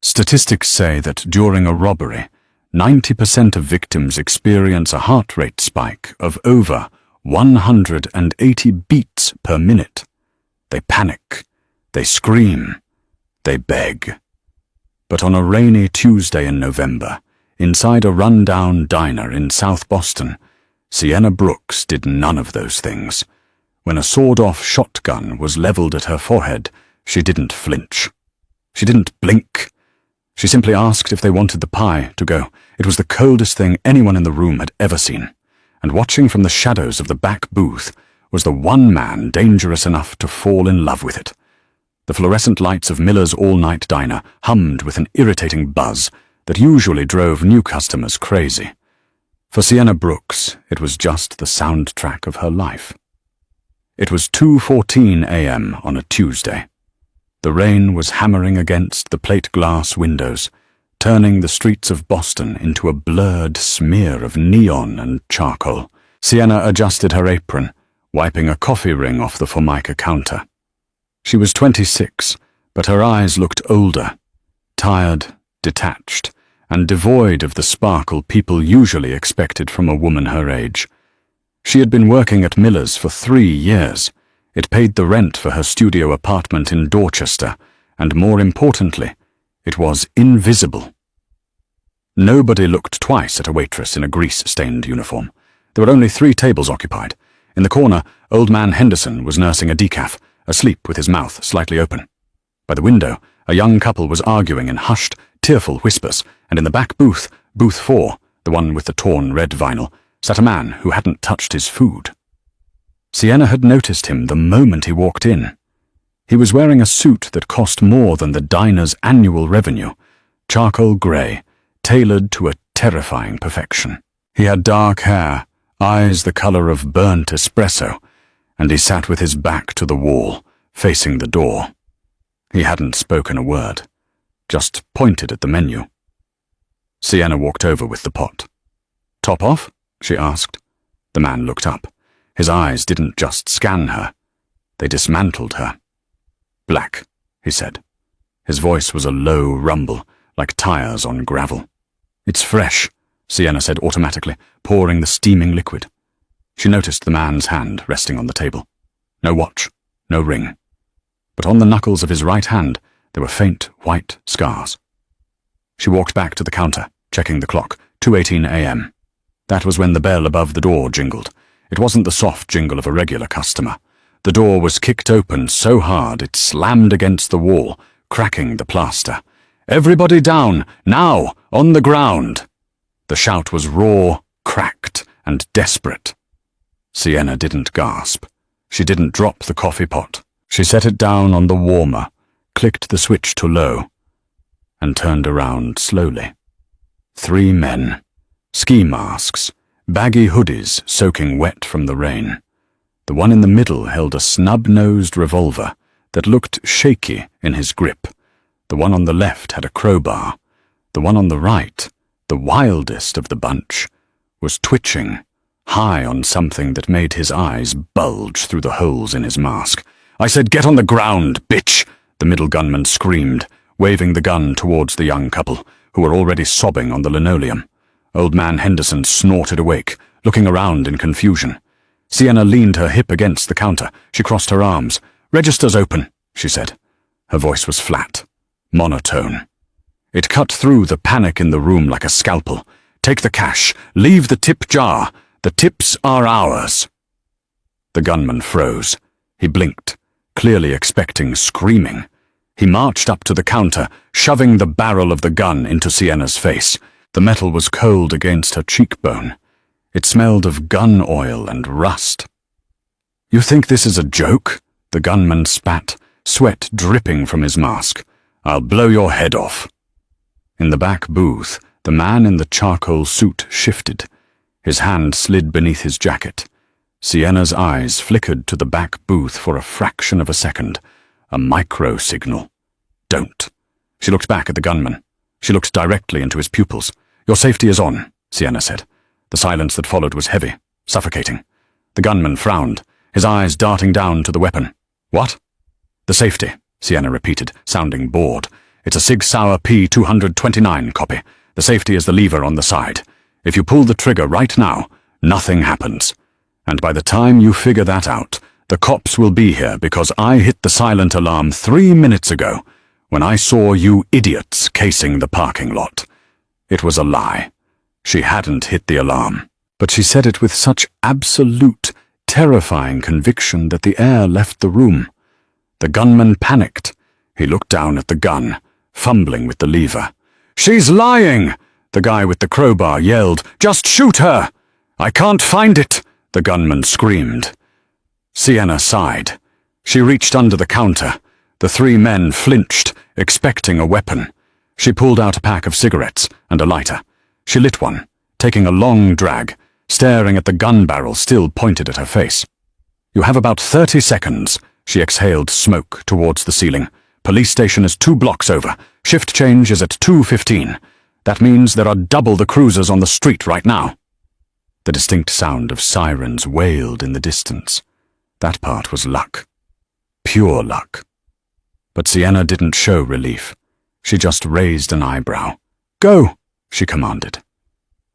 Statistics say that during a robbery, 90% of victims experience a heart rate spike of over 180 beats per minute. They panic, they scream, they beg. But on a rainy Tuesday in November, inside a run-down diner in South Boston, Sienna Brooks did none of those things. When a sawed-off shotgun was leveled at her forehead, she didn't flinch. She didn't blink. She simply asked if they wanted the pie to go. It was the coldest thing anyone in the room had ever seen, and watching from the shadows of the back booth was the one man dangerous enough to fall in love with it. The fluorescent lights of Miller's all-night diner hummed with an irritating buzz that usually drove new customers crazy. For Sienna Brooks, it was just the soundtrack of her life. It was 2:14 a.m. on a Tuesday. The rain was hammering against the plate-glass windows, turning the streets of Boston into a blurred smear of neon and charcoal. Sienna adjusted her apron, wiping a coffee ring off the Formica counter. She was 26, but her eyes looked older, tired, detached, and devoid of the sparkle people usually expected from a woman her age. She had been working at Miller's for 3 years. It paid the rent for her studio apartment in Dorchester, and more importantly, it was invisible. Nobody looked twice at a waitress in a grease-stained uniform. There were only 3 tables occupied. In the corner, old man Henderson was nursing a decaf, asleep with his mouth slightly open. By the window, a young couple was arguing in hushed, tearful whispers, and in the back booth, booth 4, the one with the torn red vinyl, sat a man who hadn't touched his food. Sienna had noticed him the moment he walked in. He was wearing a suit that cost more than the diner's annual revenue, charcoal grey, tailored to a terrifying perfection. He had dark hair, eyes the colour of burnt espresso, and he sat with his back to the wall, facing the door. He hadn't spoken a word, just pointed at the menu. Sienna walked over with the pot. "Top off?" she asked. The man looked up. His eyes didn't just scan her, they dismantled her. "Black," he said. His voice was a low rumble, like tires on gravel. "It's fresh," Sienna said automatically, pouring the steaming liquid. She noticed the man's hand resting on the table. No watch, no ring. But on the knuckles of his right hand, there were faint white scars. She walked back to the counter, checking the clock, 2:18 a.m. That was when the bell above the door jingled. It wasn't the soft jingle of a regular customer. The door was kicked open so hard it slammed against the wall, cracking the plaster. "Everybody down! Now! On the ground!" The shout was raw, cracked, and desperate. Sienna didn't gasp. She didn't drop the coffee pot. She set it down on the warmer, clicked the switch to low, and turned around slowly. 3 men. Ski masks, baggy hoodies soaking wet from the rain. The one in the middle held a snub-nosed revolver that looked shaky in his grip. The one on the left had a crowbar. The one on the right, the wildest of the bunch, was twitching, high on something that made his eyes bulge through the holes in his mask. "I said get on the ground, bitch!" the middle gunman screamed, waving the gun towards the young couple, who were already sobbing on the linoleum. Old man Henderson snorted awake, looking around in confusion. Sienna leaned her hip against the counter. She crossed her arms. "Register's open," she said. Her voice was flat, monotone. It cut through the panic in the room like a scalpel. "Take the cash. Leave the tip jar. The tips are ours." The gunman froze. He blinked, clearly expecting screaming. He marched up to the counter, shoving the barrel of the gun into Sienna's face. The metal was cold against her cheekbone. It smelled of gun oil and rust. "You think this is a joke?" the gunman spat, sweat dripping from his mask. "I'll blow your head off." In the back booth, the man in the charcoal suit shifted. His hand slid beneath his jacket. Sienna's eyes flickered to the back booth for a fraction of a second. A micro-signal. "Don't." She looked back at the gunman. She looked directly into his pupils. "Your safety is on," Sienna said. The silence that followed was heavy, suffocating. The gunman frowned, his eyes darting down to the weapon. "What?" "The safety," Sienna repeated, sounding bored. It's a Sig Sauer P-229 copy. The safety is the lever on the side. If you pull the trigger right now, nothing happens. And by the time you figure that out, the cops will be here because I hit the silent alarm 3 minutes ago when I saw you idiots casing the parking lot. It was a lie. She hadn't hit the alarm. But she said it with such absolute, terrifying conviction that the air left the room. The gunman panicked. He looked down at the gun, fumbling with the lever. "She's lying!" the guy with the crowbar yelled. "Just shoot her!" "I can't find it!" the gunman screamed. Sienna sighed. She reached under the counter. The 3 men flinched, expecting a weapon. She pulled out a pack of cigarettes and a lighter. She lit one, taking a long drag, staring at the gun barrel still pointed at her face. "You have about 30 seconds," she exhaled smoke towards the ceiling. "Police station is 2 blocks over. Shift change is at 2:15. That means there are double the cruisers on the street right now." The distinct sound of sirens wailed in the distance. That part was luck. Pure luck. But Sienna didn't show relief. She just raised an eyebrow. "Go!" she commanded.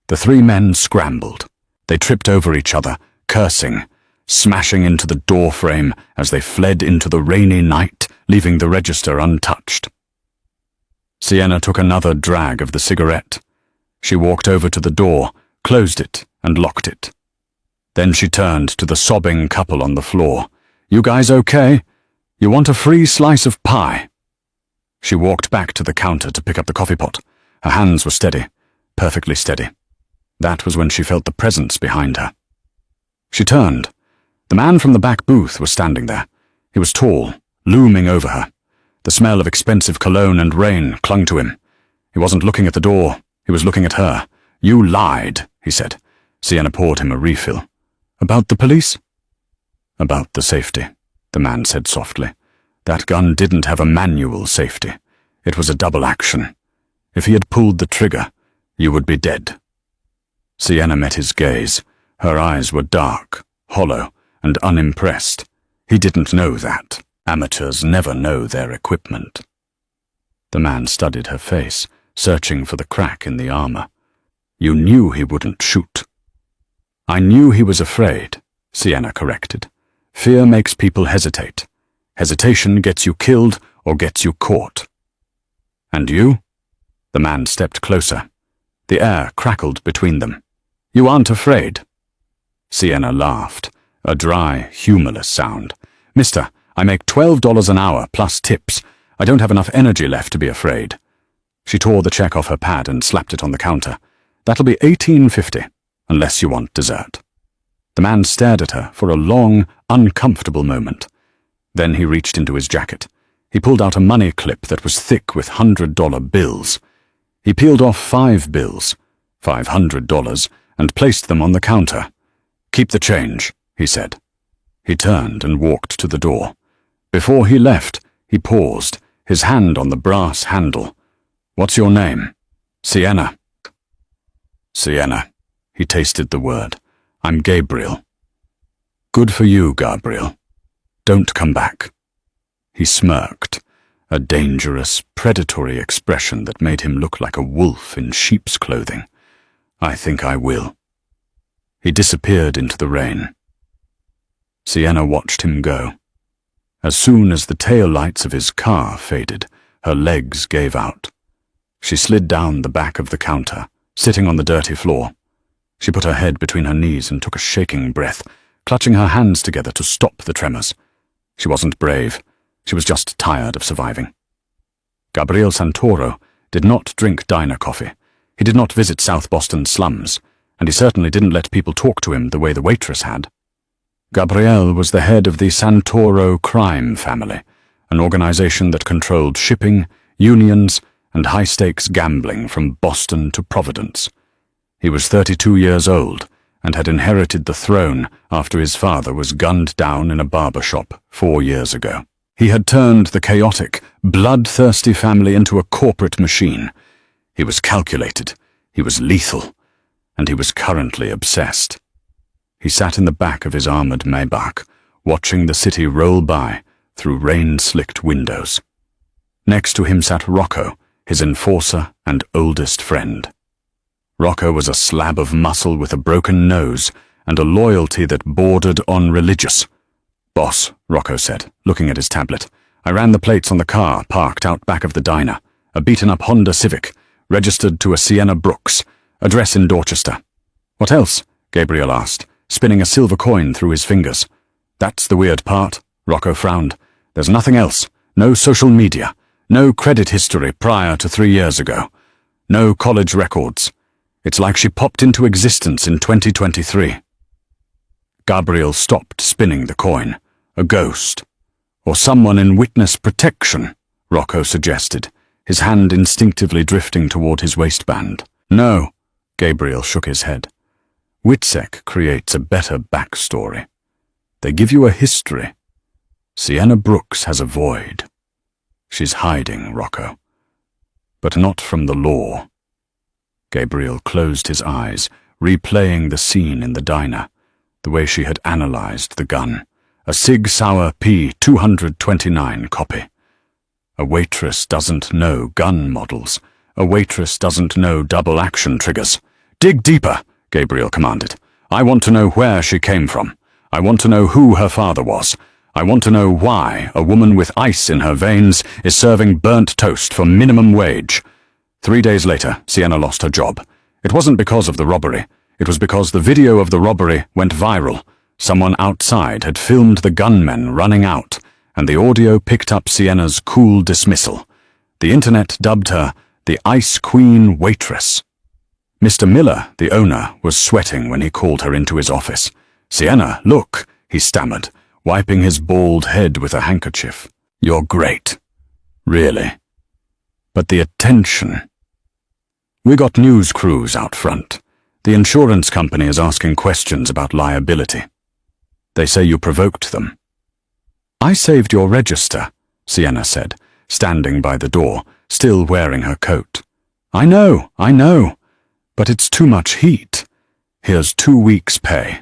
The 3 men scrambled. They tripped over each other, cursing, smashing into the door frame as they fled into the rainy night, leaving the register untouched. Sienna took another drag of the cigarette. She walked over to the door, closed it, and locked it. Then she turned to the sobbing couple on the floor. "You guys okay? You want a free slice of pie?" She walked back to the counter to pick up the coffee pot. Her hands were steady, perfectly steady. That was when she felt the presence behind her. She turned. The man from the back booth was standing there. He was tall, looming over her. The smell of expensive cologne and rain clung to him. He wasn't looking at the door. He was looking at her. "You lied," he said. Sienna poured him a refill. "About the police?" "About the safety," the man said softly. "That gun didn't have a manual safety. It was a double action. If he had pulled the trigger, you would be dead." Sienna met his gaze. Her eyes were dark, hollow, and unimpressed. He didn't know that. Amateurs never know their equipment. The man studied her face, searching for the crack in the armor. "You knew he wouldn't shoot." "I knew he was afraid," Sienna corrected. "Fear makes people hesitate. Hesitation gets you killed or gets you caught." "And you?" The man stepped closer. The air crackled between them. "You aren't afraid?" Sienna laughed, a dry, humorless sound. "Mister, I make $12 an hour plus tips. I don't have enough energy left to be afraid." She tore the check off her pad and slapped it on the counter. "That'll be $18.50, unless you want dessert." The man stared at her for a long, uncomfortable moment. Then he reached into his jacket. He pulled out a money clip that was thick with $100 bills. He peeled off 5 bills, $500, and placed them on the counter. "Keep the change," he said. He turned and walked to the door. Before he left, he paused, his hand on the brass handle. "What's your name?" "Sienna." "Sienna." He tasted the word. "I'm Gabriel." "Good for you, Gabriel. Don't come back." He smirked, a dangerous, predatory expression that made him look like a wolf in sheep's clothing. "I think I will." He disappeared into the rain. Sienna watched him go. As soon as the tail lights of his car faded, her legs gave out. She slid down the back of the counter, sitting on the dirty floor. She put her head between her knees and took a shaking breath, clutching her hands together to stop the tremors. She wasn't brave. She was just tired of surviving. Gabriel Santoro did not drink diner coffee. He did not visit South Boston slums, and he certainly didn't let people talk to him the way the waitress had. Gabriel was the head of the Santoro crime family, an organization that controlled shipping, unions, and high-stakes gambling from Boston to Providence. He was 32 years old and had inherited the throne after his father was gunned down in a barber shop 4 years ago. He had turned the chaotic, bloodthirsty family into a corporate machine. He was calculated, he was lethal, and he was currently obsessed. He sat in the back of his armored Maybach, watching the city roll by through rain-slicked windows. Next to him sat Rocco, his enforcer and oldest friend. Rocco was a slab of muscle with a broken nose and a loyalty that bordered on religious. "Boss," Rocco said, looking at his tablet, "I ran the plates on the car parked out back of the diner. A beaten-up Honda Civic, registered to a Sienna Brooks, address in Dorchester." "What else?" Gabriel asked, spinning a silver coin through his fingers. "That's the weird part," Rocco frowned. "There's nothing else. No social media. No credit history prior to 3 years ago. No college records. It's like she popped into existence in 2023. Gabriel stopped spinning the coin. "A ghost. Or someone in witness protection," Rocco suggested, his hand instinctively drifting toward his waistband. "No," Gabriel shook his head. "Witsec creates a better backstory. They give you a history. Sienna Brooks has a void. She's hiding, Rocco. But not from the law." Gabriel closed his eyes, replaying the scene in the diner, the way she had analyzed the gun. A Sig Sauer P229 copy. A waitress doesn't know gun models. A waitress doesn't know double-action triggers. "Dig deeper," Gabriel commanded. "I want to know where she came from. I want to know who her father was. I want to know why a woman with ice in her veins is serving burnt toast for minimum wage." 3 days later, Sienna lost her job. It wasn't because of the robbery. It was because the video of the robbery went viral. Someone outside had filmed the gunmen running out, and the audio picked up Sienna's cool dismissal. The internet dubbed her the Ice Queen Waitress. Mr. Miller, the owner, was sweating when he called her into his office. "Sienna, look," he stammered, wiping his bald head with a handkerchief. "You're great. Really. But the attention." "We got news crews out front. The insurance company is asking questions about liability. They say you provoked them." "I saved your register," Sienna said, standing by the door, still wearing her coat. I know, but it's too much heat. Here's 2 weeks' pay."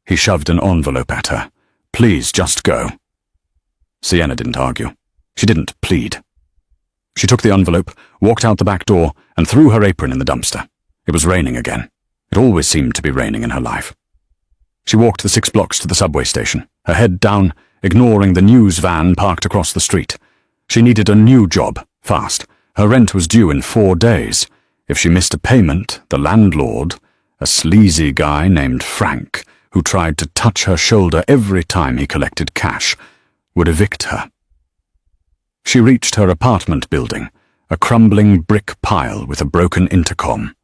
He shoved an envelope at her. "Please, just go." Sienna didn't argue. She didn't plead. She took the envelope, walked out the back door, and threw her apron in the dumpster. It was raining again. It always seemed to be raining in her life. She walked the 6 blocks to the subway station, her head down, ignoring the news van parked across the street. She needed a new job, fast. Her rent was due in 4 days. If she missed a payment, the landlord, a sleazy guy named Frank, who tried to touch her shoulder every time he collected cash, would evict her. She reached her apartment building, a crumbling brick pile with a broken intercom.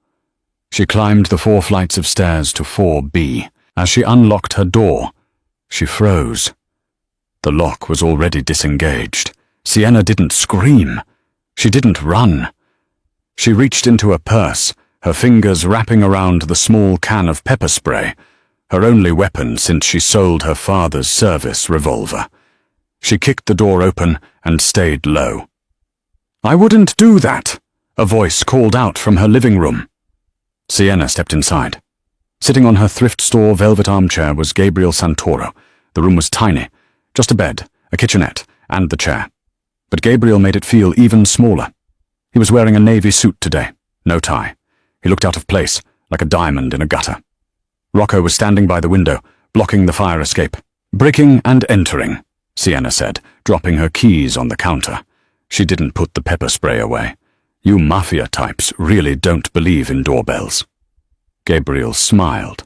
She climbed the 4 flights of stairs to 4B. As she unlocked her door, she froze. The lock was already disengaged. Sienna didn't scream. She didn't run. She reached into her purse, her fingers wrapping around the small can of pepper spray, her only weapon since she sold her father's service revolver. She kicked the door open and stayed low. "I wouldn't do that," a voice called out from her living room. Sienna stepped inside. Sitting on her thrift store velvet armchair was Gabriel Santoro. The room was tiny, just a bed, a kitchenette, and the chair. But Gabriel made it feel even smaller. He was wearing a navy suit today, no tie. He looked out of place, like a diamond in a gutter. Rocco was standing by the window, blocking the fire escape. "Breaking and entering," Sienna said, dropping her keys on the counter. She didn't put the pepper spray away. "You Mafia types really don't believe in doorbells." Gabriel smiled.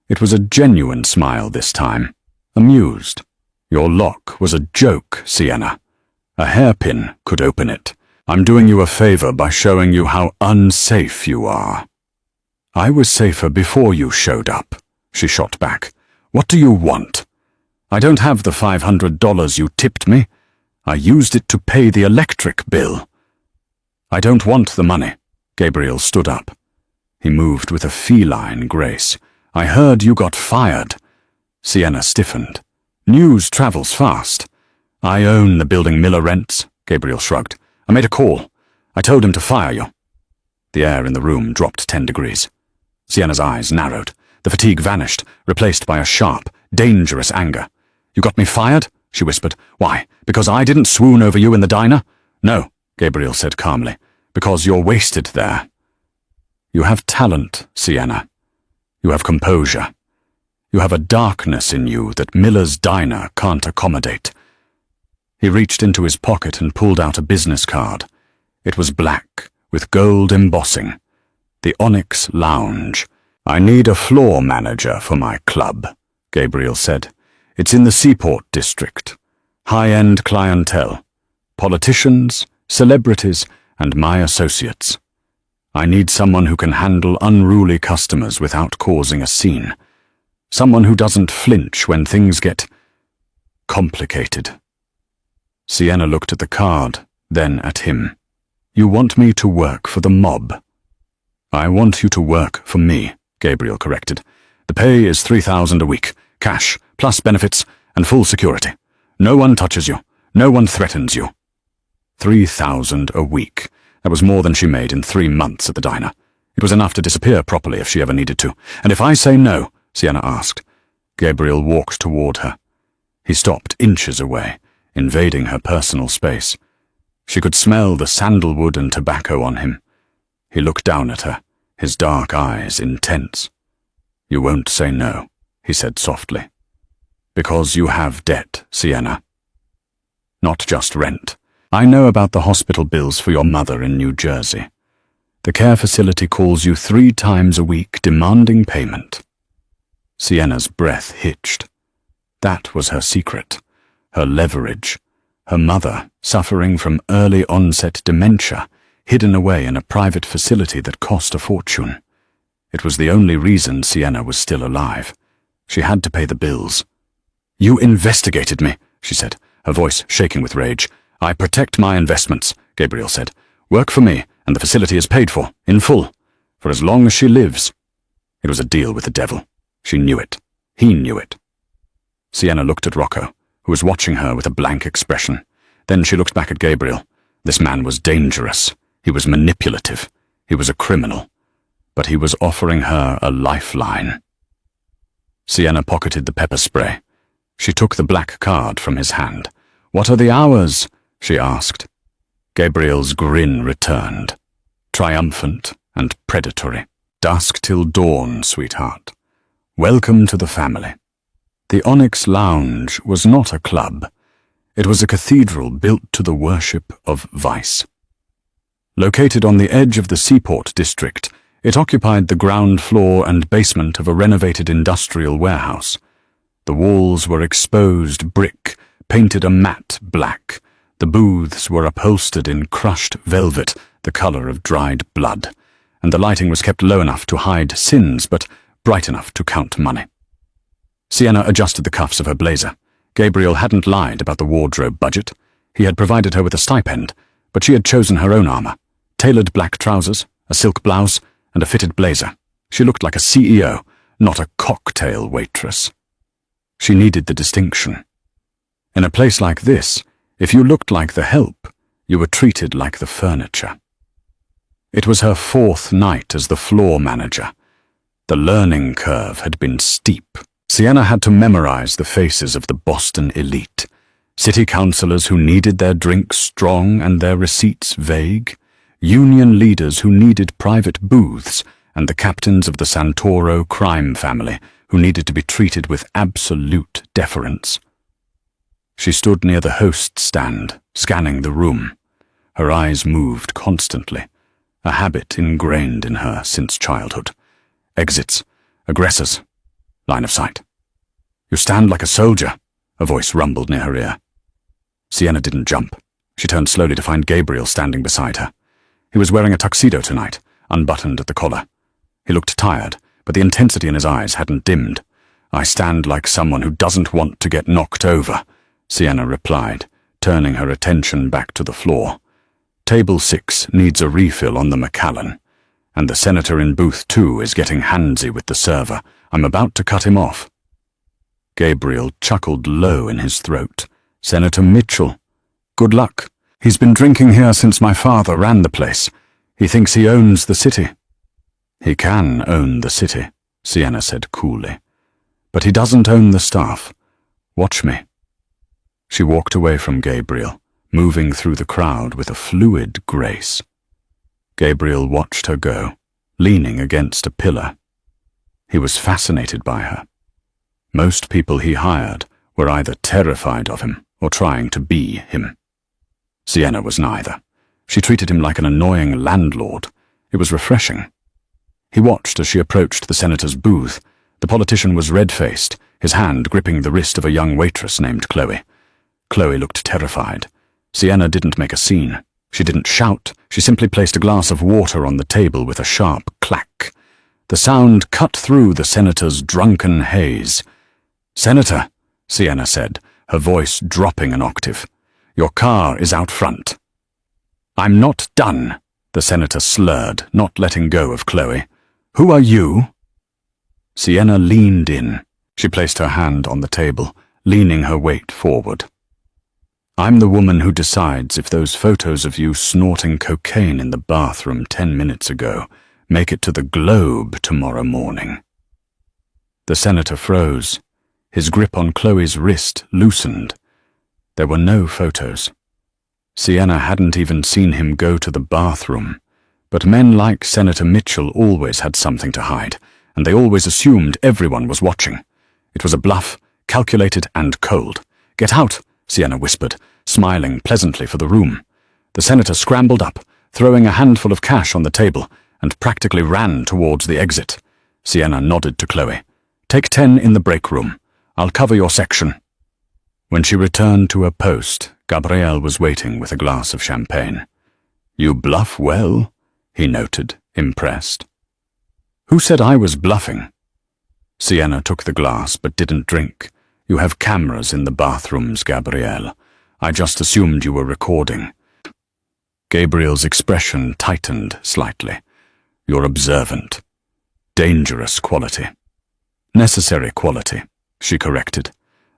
It was a genuine smile this time, amused. "Your lock was a joke, Sienna. A hairpin could open it. I'm doing you a favor by showing you how unsafe you are." "I was safer before you showed up," she shot back. "What do you want?" "I don't have the $500 you tipped me. I used it to pay the electric bill." "I don't want the money." Gabriel stood up. He moved with a feline grace. "I heard you got fired." Sienna stiffened. "News travels fast." "I own the building Miller rents," Gabriel shrugged. "I made a call. I told him to fire you." The air in the room dropped 10 degrees. Sienna's eyes narrowed. The fatigue vanished, replaced by a sharp, dangerous anger. "You got me fired?" she whispered. "Why, because I didn't swoon over you in the diner? No, Gabriel said calmly, because you're wasted there. You have talent, Sienna. You have composure. You have a darkness in you that Miller's Diner can't accommodate. He reached into his pocket and pulled out a business card. It was black, with gold embossing. The Onyx Lounge. I need a floor manager for my club, Gabriel said. It's in the Seaport district. High-end clientele. Politicians, celebrities, and my associates. I need someone who can handle unruly customers without causing a scene. Someone who doesn't flinch when things get complicated. Sienna looked at the card, then at him. You want me to work for the mob? I want you to work for me, Gabriel corrected. The pay is $3,000 a week, cash, plus benefits, and full security. No one touches you. No one threatens you. $3,000 a week. That was more than she made in 3 months at the diner. It was enough to disappear properly if she ever needed to. And if I say no, Sienna asked. Gabriel walked toward her. He stopped inches away, invading her personal space. She could smell the sandalwood and tobacco on him. He looked down at her, his dark eyes intense. You won't say no, he said softly. Because you have debt, Sienna. Not just rent. I know about the hospital bills for your mother in New Jersey. The care facility calls you 3 times a week demanding payment. Sienna's breath hitched. That was her secret, her leverage. Her mother, suffering from early onset dementia, hidden away in a private facility that cost a fortune. It was the only reason Sienna was still alive. She had to pay the bills. You investigated me, she said, her voice shaking with rage. I protect my investments, Gabriel said. Work for me, and the facility is paid for, in full, for as long as she lives. It was a deal with the devil. She knew it. He knew it. Sienna looked at Rocco, who was watching her with a blank expression. Then she looked back at Gabriel. This man was dangerous. He was manipulative. He was a criminal. But he was offering her a lifeline. Sienna pocketed the pepper spray. She took the black card from his hand. What are the hours? She asked. Gabriel's grin returned, triumphant and predatory. Dusk till dawn, sweetheart. Welcome to the family. The Onyx Lounge was not a club. It was a cathedral built to the worship of vice. Located on the edge of the Seaport district, it occupied the ground floor and basement of a renovated industrial warehouse. The walls were exposed brick, painted a matte black. The booths were upholstered in crushed velvet, the color of dried blood, and the lighting was kept low enough to hide sins, but bright enough to count money. Sienna adjusted the cuffs of her blazer. Gabriel hadn't lied about the wardrobe budget. He had provided her with a stipend, but she had chosen her own armor. Tailored black trousers, a silk blouse, and a fitted blazer. She looked like a CEO, not a cocktail waitress. She needed the distinction. In a place like this, if you looked like the help, you were treated like the furniture. It was her 4th night as the floor manager. The learning curve had been steep. Sienna had to memorize the faces of the Boston elite, city councilors who needed their drinks strong and their receipts vague, union leaders who needed private booths, and the captains of the Santoro crime family who needed to be treated with absolute deference. She stood near the host stand, scanning the room. Her eyes moved constantly, a habit ingrained in her since childhood. Exits, aggressors, line of sight. You stand like a soldier, a voice rumbled near her ear. Sienna didn't jump. She turned slowly to find Gabriel standing beside her. He was wearing a tuxedo tonight, unbuttoned at the collar. He looked tired, but the intensity in his eyes hadn't dimmed. I stand like someone who doesn't want to get knocked over, Sienna replied, turning her attention back to the floor. Table 6 needs a refill on the Macallan, and the senator in booth 2 is getting handsy with the server. I'm about to cut him off. Gabriel chuckled low in his throat. Senator Mitchell. Good luck. He's been drinking here since my father ran the place. He thinks he owns the city. He can own the city, Sienna said coolly. But he doesn't own the staff. Watch me. She walked away from Gabriel, moving through the crowd with a fluid grace. Gabriel watched her go, leaning against a pillar. He was fascinated by her. Most people he hired were either terrified of him or trying to be him. Sienna was neither. She treated him like an annoying landlord. It was refreshing. He watched as she approached the senator's booth. The politician was red-faced, his hand gripping the wrist of a young waitress named Chloe. Chloe looked terrified. Sienna didn't make a scene. She didn't shout. She simply placed a glass of water on the table with a sharp clack. The sound cut through the senator's drunken haze. "Senator," Sienna said, her voice dropping an octave, "your car is out front." "I'm not done," the senator slurred, not letting go of Chloe. "Who are you?" Sienna leaned in. She placed her hand on the table, leaning her weight forward. "I'm the woman who decides if those photos of you snorting cocaine in the bathroom 10 minutes ago make it to the Globe tomorrow morning." The senator froze. His grip on Chloe's wrist loosened. There were no photos. Sienna hadn't even seen him go to the bathroom. But men like Senator Mitchell always had something to hide, and they always assumed everyone was watching. It was a bluff, calculated and cold. "Get out," Sienna whispered, smiling pleasantly for the room. The senator scrambled up, throwing a handful of cash on the table, and practically ran towards the exit. Sienna nodded to Chloe. "Take 10 in the break room. I'll cover your section." When she returned to her post, Gabriel was waiting with a glass of champagne. "You bluff well," he noted, impressed. "Who said I was bluffing?" Sienna took the glass but didn't drink. "You have cameras in the bathrooms, Gabriel. I just assumed you were recording." Gabriel's expression tightened slightly. "You're observant. Dangerous quality." "Necessary quality," she corrected.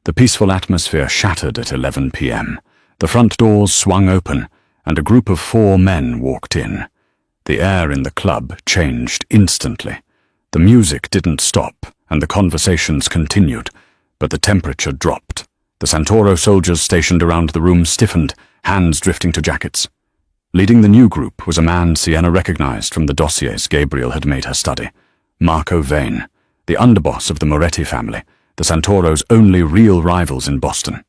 The peaceful atmosphere shattered at 11 p.m. The front doors swung open, and a group of 4 men walked in. The air in the club changed instantly. The music didn't stop, and the conversations continued, but the temperature dropped. The Santoro soldiers stationed around the room stiffened, hands drifting to jackets. Leading the new group was a man Sienna recognized from the dossiers Gabriel had made her study. Marco Vane, the underboss of the Moretti family, the Santoro's only real rivals in Boston.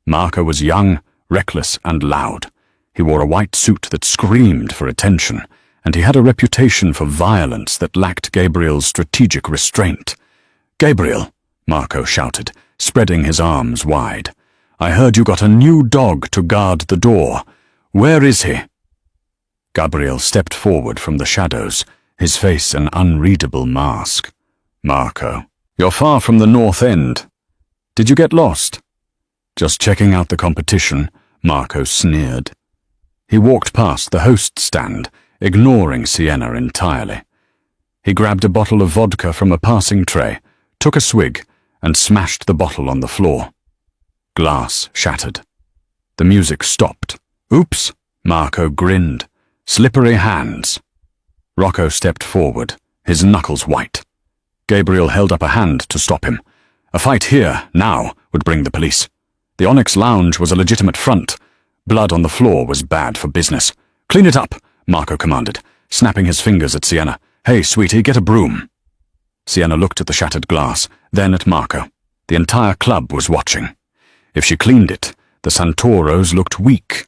Marco was young, reckless, and loud. He wore a white suit that screamed for attention, and he had a reputation for violence that lacked Gabriel's strategic restraint. "Gabriel," Marco shouted, spreading his arms wide. "I heard you got a new dog to guard the door. Where is he?" Gabriel stepped forward from the shadows, his face an unreadable mask. "Marco, you're far from the North End. Did you get lost?" "Just checking out the competition," Marco sneered. He walked past the host stand, ignoring Sienna entirely. He grabbed a bottle of vodka from a passing tray, took a swig, and smashed the bottle on the floor. Glass shattered. The music stopped. "Oops," Marco grinned. "Slippery hands." Rocco stepped forward, his knuckles white. Gabriel held up a hand to stop him. A fight here, now, would bring the police. The Onyx Lounge was a legitimate front. Blood on the floor was bad for business. "Clean it up," Marco commanded, snapping his fingers at Sienna. "Hey, sweetie, get a broom." Sienna looked at the shattered glass, then at Marco. The entire club was watching. If she cleaned it, the Santoros looked weak.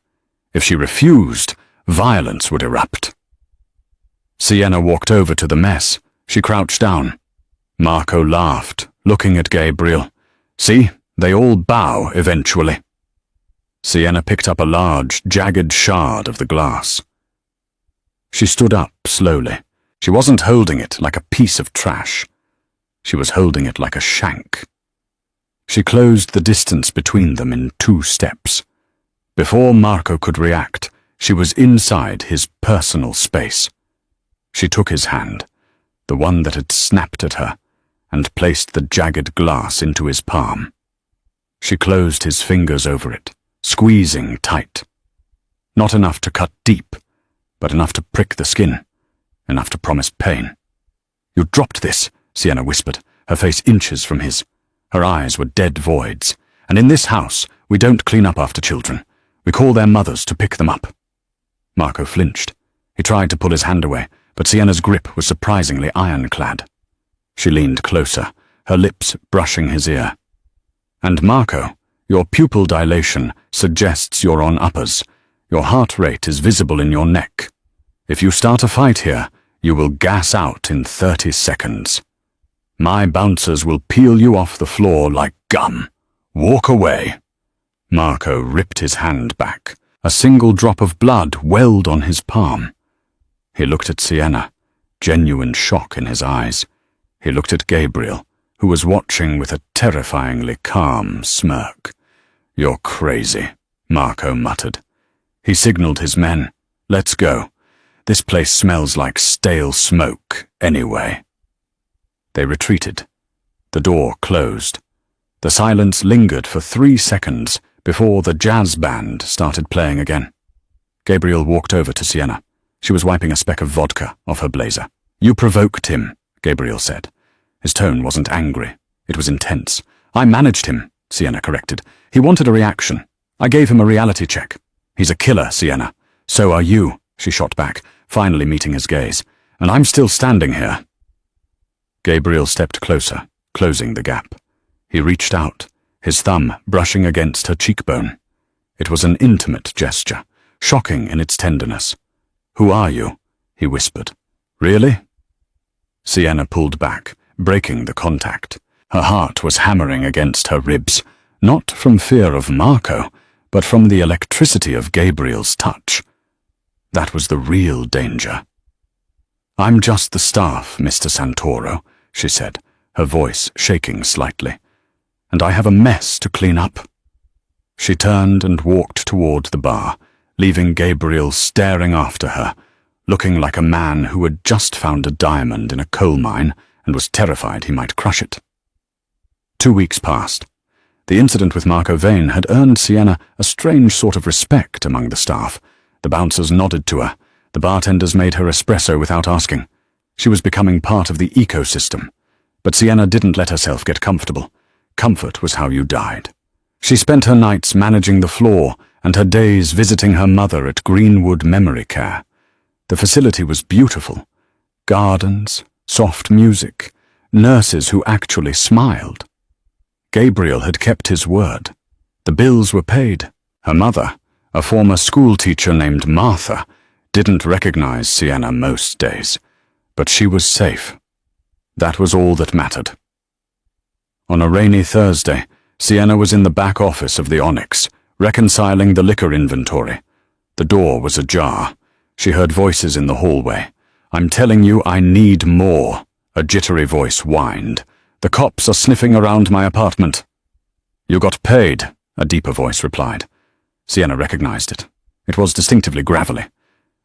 If she refused, violence would erupt. Sienna walked over to the mess. She crouched down. Marco laughed, looking at Gabriel. "See, they all bow eventually." Sienna picked up a large, jagged shard of the glass. She stood up slowly. She wasn't holding it like a piece of trash. She was holding it like a shank. She closed the distance between them in 2 steps. Before Marco could react, she was inside his personal space. She took his hand, the one that had snapped at her, and placed the jagged glass into his palm. She closed his fingers over it, squeezing tight. Not enough to cut deep, but enough to prick the skin, enough to promise pain. "You dropped this," Sienna whispered, her face inches from his. Her eyes were dead voids. "And in this house, we don't clean up after children. We call their mothers to pick them up." Marco flinched. He tried to pull his hand away, but Sienna's grip was surprisingly ironclad. She leaned closer, her lips brushing his ear. "And Marco, your pupil dilation suggests you're on uppers. Your heart rate is visible in your neck. If you start a fight here, you will gas out in 30 seconds. My bouncers will peel you off the floor like gum. Walk away." Marco ripped his hand back. A single drop of blood welled on his palm. He looked at Sienna, genuine shock in his eyes. He looked at Gabriel, who was watching with a terrifyingly calm smirk. "You're crazy," Marco muttered. He signaled his men. "Let's go. This place smells like stale smoke, anyway." They retreated. The door closed. The silence lingered for 3 seconds before the jazz band started playing again. Gabriel walked over to Sienna. She was wiping a speck of vodka off her blazer. "You provoked him," Gabriel said. His tone wasn't angry. It was intense. "I managed him," Sienna corrected. "He wanted a reaction. I gave him a reality check." "He's a killer, Sienna." "So are you," she shot back, finally meeting his gaze. "And I'm still standing here." Gabriel stepped closer, closing the gap. He reached out, his thumb brushing against her cheekbone. It was an intimate gesture, shocking in its tenderness. "Who are you?" he whispered. "Really?" Sienna pulled back, breaking the contact. Her heart was hammering against her ribs, not from fear of Marco, but from the electricity of Gabriel's touch. That was the real danger. "I'm just the staff, Mr. Santoro," she said, her voice shaking slightly. "And I have a mess to clean up." She turned and walked toward the bar, leaving Gabriel staring after her, looking like a man who had just found a diamond in a coal mine and was terrified he might crush it. 2 weeks passed. The incident with Marco Vane had earned Sienna a strange sort of respect among the staff. The bouncers nodded to her. The bartenders made her espresso without asking. She was becoming part of the ecosystem. But Sienna didn't let herself get comfortable. Comfort was how you died. She spent her nights managing the floor and her days visiting her mother at Greenwood Memory Care. The facility was beautiful. Gardens, soft music, nurses who actually smiled. Gabriel had kept his word. The bills were paid. Her mother, a former school teacher named Martha, didn't recognize Sienna most days, but she was safe. That was all that mattered. On a rainy Thursday, Sienna was in the back office of the Onyx, reconciling the liquor inventory. The door was ajar. She heard voices in the hallway. "I'm telling you, I need more," a jittery voice whined. "The cops are sniffing around my apartment." "You got paid," a deeper voice replied. Sienna recognized it. It was distinctively gravelly.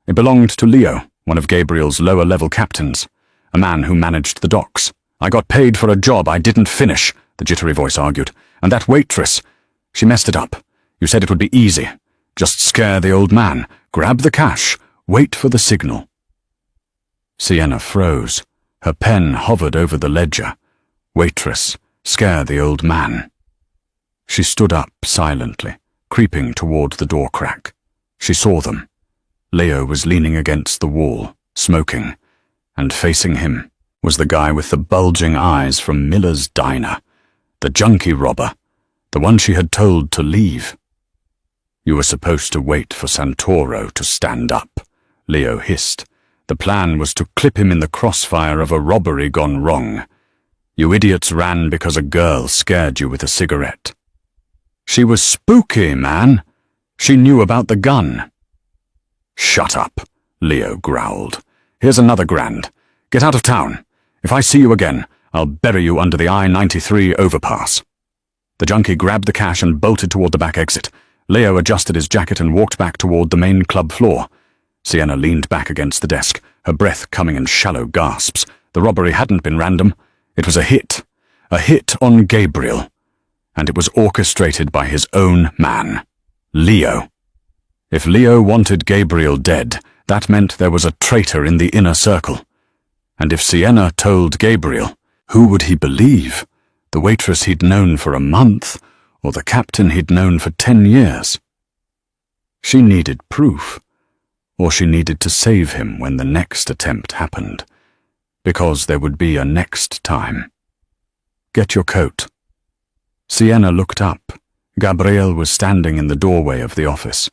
It belonged to Leo, one of Gabriel's lower-level captains, a man who managed the docks. "I got paid for a job I didn't finish," the jittery voice argued. "And that waitress, she messed it up. You said it would be easy. Just scare the old man, grab the cash, wait for the signal." Sienna froze. Her pen hovered over the ledger. Waitress, scare the old man. She stood up silently, creeping toward the door crack. She saw them. Leo was leaning against the wall, smoking, and facing him was the guy with the bulging eyes from Miller's Diner, the junkie robber, the one she had told to leave. "You were supposed to wait for Santoro to stand up," Leo hissed. "The plan was to clip him in the crossfire of a robbery gone wrong. You idiots ran because a girl scared you with a cigarette." "She was spooky, man. She knew about the gun." "Shut up," Leo growled. "Here's another grand. Get out of town. If I see you again, I'll bury you under the I-93 overpass." The junkie grabbed the cash and bolted toward the back exit. Leo adjusted his jacket and walked back toward the main club floor. Sienna leaned back against the desk, her breath coming in shallow gasps. The robbery hadn't been random. It was a hit on Gabriel. And it was orchestrated by his own man, Leo. If Leo wanted Gabriel dead, that meant there was a traitor in the inner circle. And if Sienna told Gabriel, who would he believe? The waitress he'd known for a month, or the captain he'd known for 10 years? She needed proof, or she needed to save him when the next attempt happened, because there would be a next time. "Get your coat." Sienna looked up. Gabriel was standing in the doorway of the office.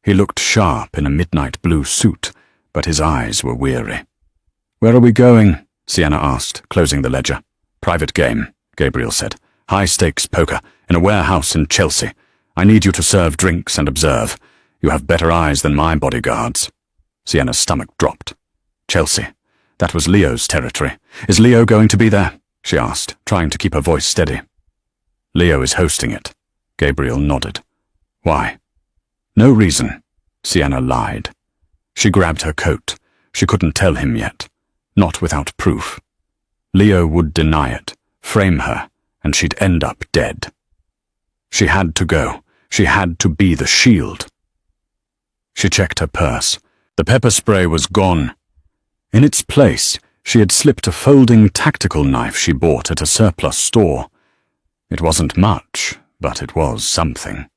He looked sharp in a midnight blue suit, but his eyes were weary. "Where are we going?" Sienna asked, closing the ledger. "Private game," Gabriel said. "High-stakes poker, in a warehouse in Chelsea. I need you to serve drinks and observe. You have better eyes than my bodyguards." Sienna's stomach dropped. Chelsea. That was Leo's territory. "Is Leo going to be there?" she asked, trying to keep her voice steady. "Leo is hosting it." Gabriel nodded. "Why?" "No reason," Sienna lied. She grabbed her coat. She couldn't tell him yet. Not without proof. Leo would deny it, frame her, and she'd end up dead. She had to go. She had to be the shield. She checked her purse. The pepper spray was gone. In its place, she had slipped a folding tactical knife she bought at a surplus store. It wasn't much, but it was something.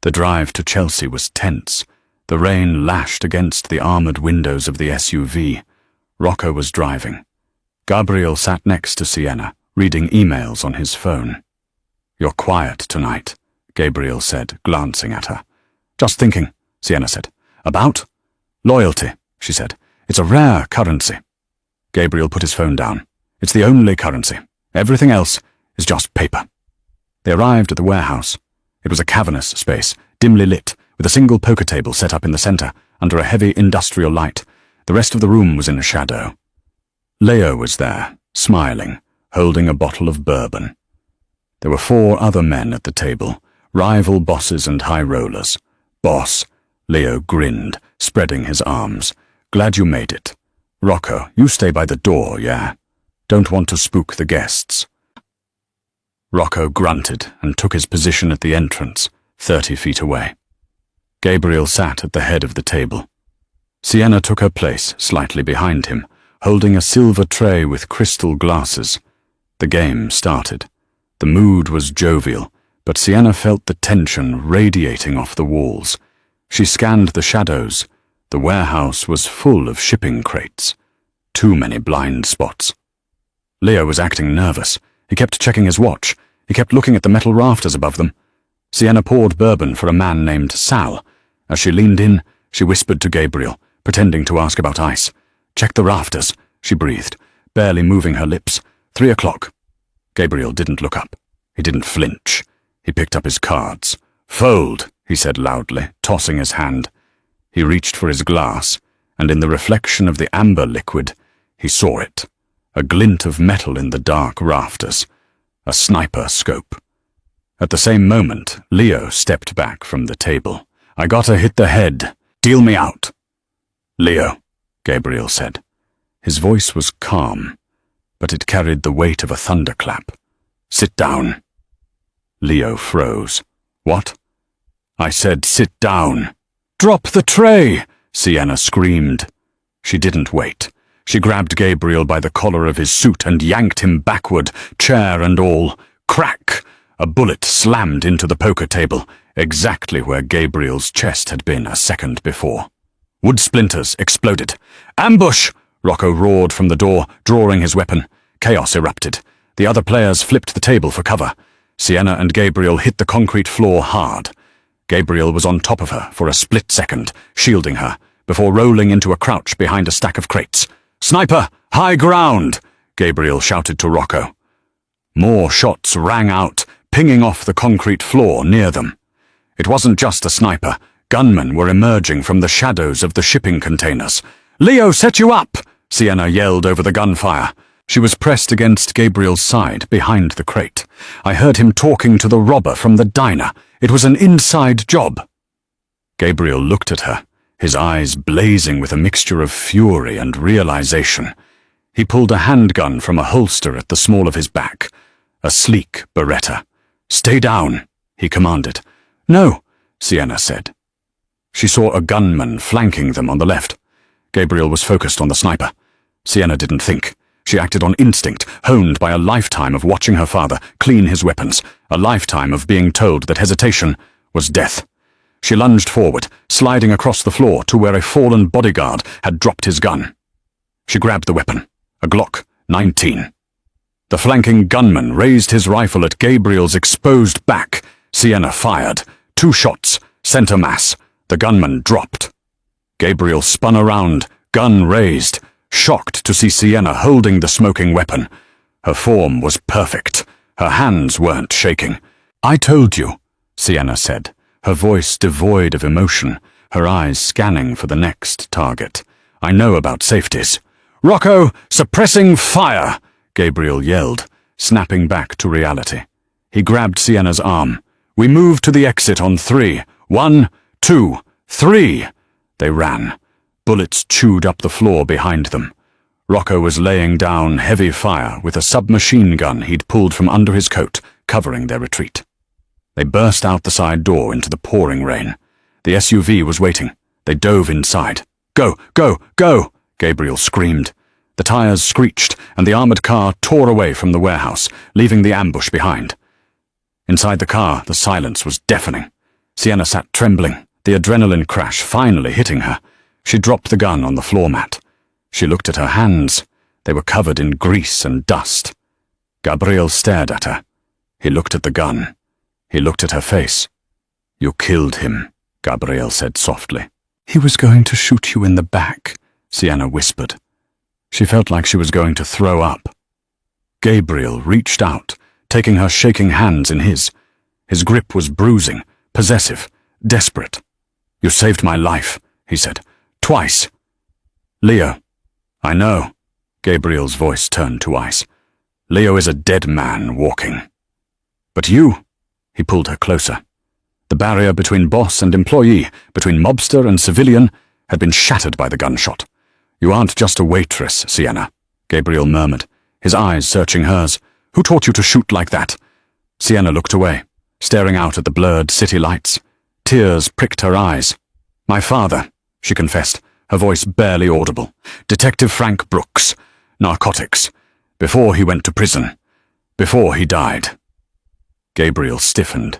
The drive to Chelsea was tense. The rain lashed against the armored windows of the SUV. Rocco was driving. Gabriel sat next to Sienna, reading emails on his phone. "You're quiet tonight," Gabriel said, glancing at her. "Just thinking," Sienna said. "About?" "Loyalty," she said. "It's a rare currency." Gabriel put his phone down. "It's the only currency. Everything else is just paper." They arrived at the warehouse. It was a cavernous space, dimly lit, with a single poker table set up in the center, under a heavy industrial light. The rest of the room was in a shadow. Leo was there, smiling, holding a bottle of bourbon. There were 4 other men at the table, rival bosses and high rollers. "Boss," Leo grinned, spreading his arms. "Glad you made it. Rocco, you stay by the door, yeah? Don't want to spook the guests." Rocco grunted and took his position at the entrance, 30 feet away. Gabriel sat at the head of the table. Sienna took her place slightly behind him, holding a silver tray with crystal glasses. The game started. The mood was jovial, but Sienna felt the tension radiating off the walls. She scanned the shadows. The warehouse was full of shipping crates. Too many blind spots. Leo was acting nervous. He kept checking his watch. He kept looking at the metal rafters above them. Sienna poured bourbon for a man named Sal. As she leaned in, she whispered to Gabriel, pretending to ask about ice. "Check the rafters," she breathed, barely moving her lips. 3 o'clock. Gabriel didn't look up. He didn't flinch. He picked up his cards. "Fold," he said loudly, tossing his hand. He reached for his glass, and in the reflection of the amber liquid, he saw it. A glint of metal in the dark rafters. A sniper scope. At the same moment, Leo stepped back from the table. "I gotta hit the head. Deal me out." "Leo," Gabriel said. His voice was calm, but it carried the weight of a thunderclap. "Sit down." Leo froze. "What?" "I said sit down." "Drop the tray!" Sienna screamed. She didn't wait. She grabbed Gabriel by the collar of his suit and yanked him backward, chair and all. Crack! A bullet slammed into the poker table, exactly where Gabriel's chest had been a second before. Wood splinters exploded. "Ambush!" Rocco roared from the door, drawing his weapon. Chaos erupted. The other players flipped the table for cover. Sienna and Gabriel hit the concrete floor hard. Gabriel was on top of her for a split second, shielding her, before rolling into a crouch behind a stack of crates. "Sniper! High ground!" Gabriel shouted to Rocco. More shots rang out, pinging off the concrete floor near them. It wasn't just a sniper. Gunmen were emerging from the shadows of the shipping containers. "Leo, set you up!" Sienna yelled over the gunfire. She was pressed against Gabriel's side, behind the crate. "I heard him talking to the robber from the diner. It was an inside job." Gabriel looked at her, his eyes blazing with a mixture of fury and realization. He pulled a handgun from a holster at the small of his back. A sleek Beretta. "Stay down," he commanded. "No," Sienna said. She saw a gunman flanking them on the left. Gabriel was focused on the sniper. Sienna didn't think. She acted on instinct, honed by a lifetime of watching her father clean his weapons, a lifetime of being told that hesitation was death. She lunged forward, sliding across the floor to where a fallen bodyguard had dropped his gun. She grabbed the weapon, a Glock 19. The flanking gunman raised his rifle at Gabriel's exposed back. Sienna fired. 2 shots, center mass. The gunman dropped. Gabriel spun around, gun raised, shocked to see Sienna holding the smoking weapon. Her form was perfect. Her hands weren't shaking. "I told you," Sienna said, her voice devoid of emotion, her eyes scanning for the next target. "I know about safeties." "Rocco, suppressing fire!" Gabriel yelled, snapping back to reality. He grabbed Sienna's arm. "We move to the exit on 3. 1, 2, 3. They ran. Bullets chewed up the floor behind them. Rocco was laying down heavy fire with a submachine gun he'd pulled from under his coat, covering their retreat. They burst out the side door into the pouring rain. The SUV was waiting. They dove inside. "Go, go, go!" Gabriel screamed. The tires screeched, and the armored car tore away from the warehouse, leaving the ambush behind. Inside the car, the silence was deafening. Sienna sat trembling, the adrenaline crash finally hitting her. She dropped the gun on the floor mat. She looked at her hands. They were covered in grease and dust. Gabriel stared at her. He looked at the gun. He looked at her face. "You killed him," Gabriel said softly. "He was going to shoot you in the back," Sienna whispered. She felt like she was going to throw up. Gabriel reached out, taking her shaking hands in his. His grip was bruising, possessive, desperate. "You saved my life," he said. "Twice." "Leo." "I know." Gabriel's voice turned to ice. "Leo is a dead man walking." "But you," he pulled her closer. The barrier between boss and employee, between mobster and civilian, had been shattered by the gunshot. "You aren't just a waitress, Sienna," Gabriel murmured, his eyes searching hers. "Who taught you to shoot like that?" Sienna looked away, staring out at the blurred city lights. Tears pricked her eyes. "My father," she confessed, her voice barely audible. "Detective Frank Brooks. Narcotics. Before he went to prison. Before he died." Gabriel stiffened.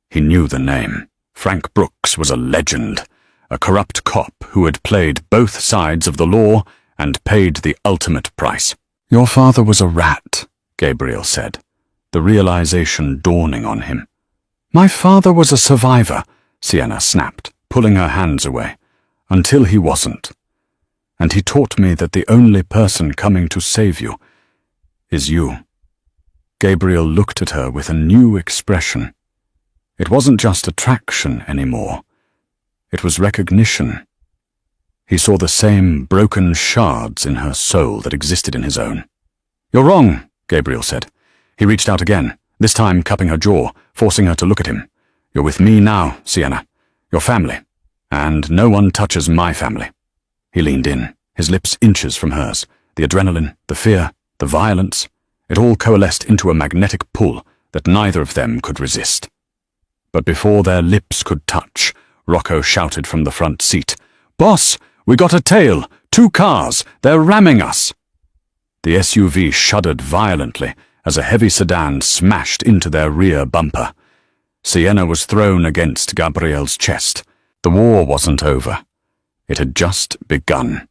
He knew the name. Frank Brooks was a legend, a corrupt cop who had played both sides of the law and paid the ultimate price. "Your father was a rat," Gabriel said, the realization dawning on him. "My father was a survivor," Sienna snapped, pulling her hands away, "until he wasn't. And he taught me that the only person coming to save you is you." Gabriel looked at her with a new expression. It wasn't just attraction anymore. It was recognition. He saw the same broken shards in her soul that existed in his own. "You're wrong," Gabriel said. He reached out again, this time cupping her jaw, forcing her to look at him. "You're with me now, Sienna. Your family. And no one touches my family." He leaned in, his lips inches from hers. The adrenaline, the fear, the violence, it all coalesced into a magnetic pull that neither of them could resist. But before their lips could touch, Rocco shouted from the front seat, "Boss, we got a tail! 2 cars! They're ramming us!" The SUV shuddered violently as a heavy sedan smashed into their rear bumper. Sienna was thrown against Gabriel's chest. The war wasn't over. It had just begun.